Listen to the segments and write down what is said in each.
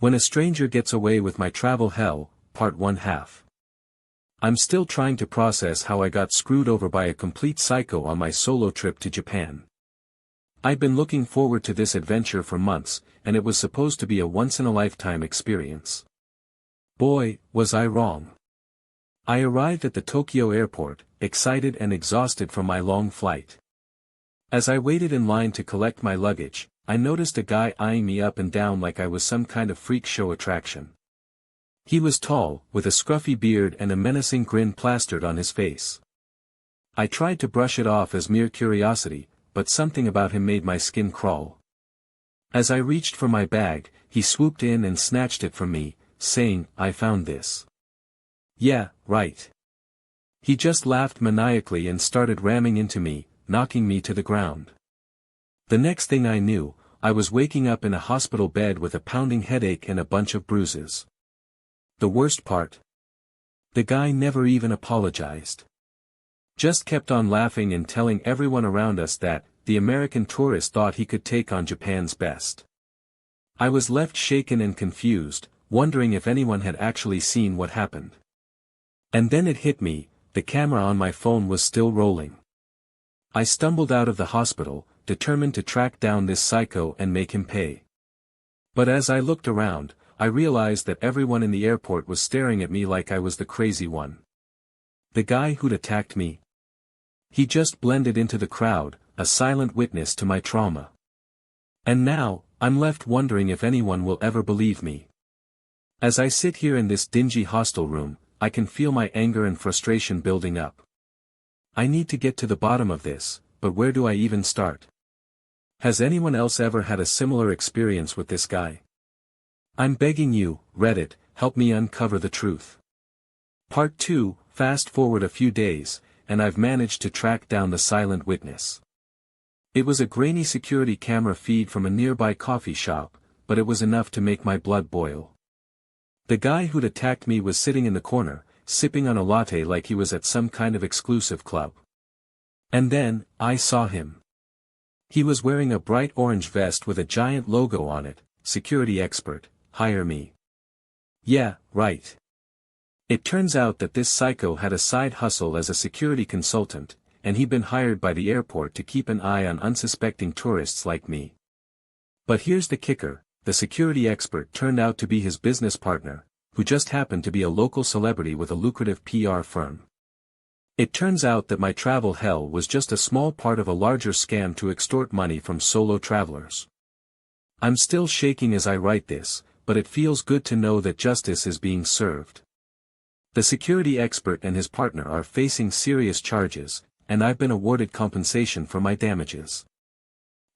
When a stranger gets away with my travel hell, part 1/2. I'm still trying to process how I got screwed over by a complete psycho on my solo trip to Japan. I'd been looking forward to this adventure for months, and it was supposed to be a once-in-a-lifetime experience. Boy, was I wrong. I arrived at the Tokyo airport, excited and exhausted from my long flight. As I waited in line to collect my luggage, I noticed a guy eyeing me up and down like I was some kind of freak show attraction. He was tall, with a scruffy beard and a menacing grin plastered on his face. I tried to brush it off as mere curiosity, but something about him made my skin crawl. As I reached for my bag, he swooped in and snatched it from me, saying, "I found this." Yeah, right. He just laughed maniacally and started ramming into me, knocking me to the ground. The next thing I knew, I was waking up in a hospital bed with a pounding headache and a bunch of bruises. The worst part? The guy never even apologized. Just kept on laughing and telling everyone around us that, the American tourist thought he could take on Japan's best. I was left shaken and confused, wondering if anyone had actually seen what happened. And then it hit me, the camera on my phone was still rolling. I stumbled out of the hospital, determined to track down this psycho and make him pay. But as I looked around, I realized that everyone in the airport was staring at me like I was the crazy one. The guy who'd attacked me. He just blended into the crowd, a silent witness to my trauma. And now, I'm left wondering if anyone will ever believe me. As I sit here in this dingy hostel room, I can feel my anger and frustration building up. I need to get to the bottom of this, but where do I even start? Has anyone else ever had a similar experience with this guy? I'm begging you, Reddit, help me uncover the truth. Part 2, fast forward a few days, and I've managed to track down the silent witness. It was a grainy security camera feed from a nearby coffee shop, but it was enough to make my blood boil. The guy who'd attacked me was sitting in the corner, sipping on a latte like he was at some kind of exclusive club. And then, I saw him. He was wearing a bright orange vest with a giant logo on it, "Security Expert, Hire Me." Yeah, right. It turns out that this psycho had a side hustle as a security consultant, and he'd been hired by the airport to keep an eye on unsuspecting tourists like me. But here's the kicker, the security expert turned out to be his business partner, who just happened to be a local celebrity with a lucrative PR firm. It turns out that my travel hell was just a small part of a larger scam to extort money from solo travelers. I'm still shaking as I write this, but it feels good to know that justice is being served. The security expert and his partner are facing serious charges, and I've been awarded compensation for my damages.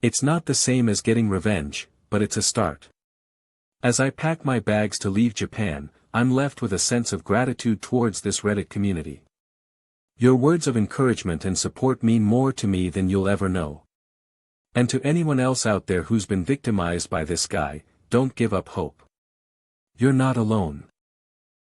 It's not the same as getting revenge, but it's a start. As I pack my bags to leave Japan, I'm left with a sense of gratitude towards this Reddit community. Your words of encouragement and support mean more to me than you'll ever know. And to anyone else out there who's been victimized by this guy, don't give up hope. You're not alone.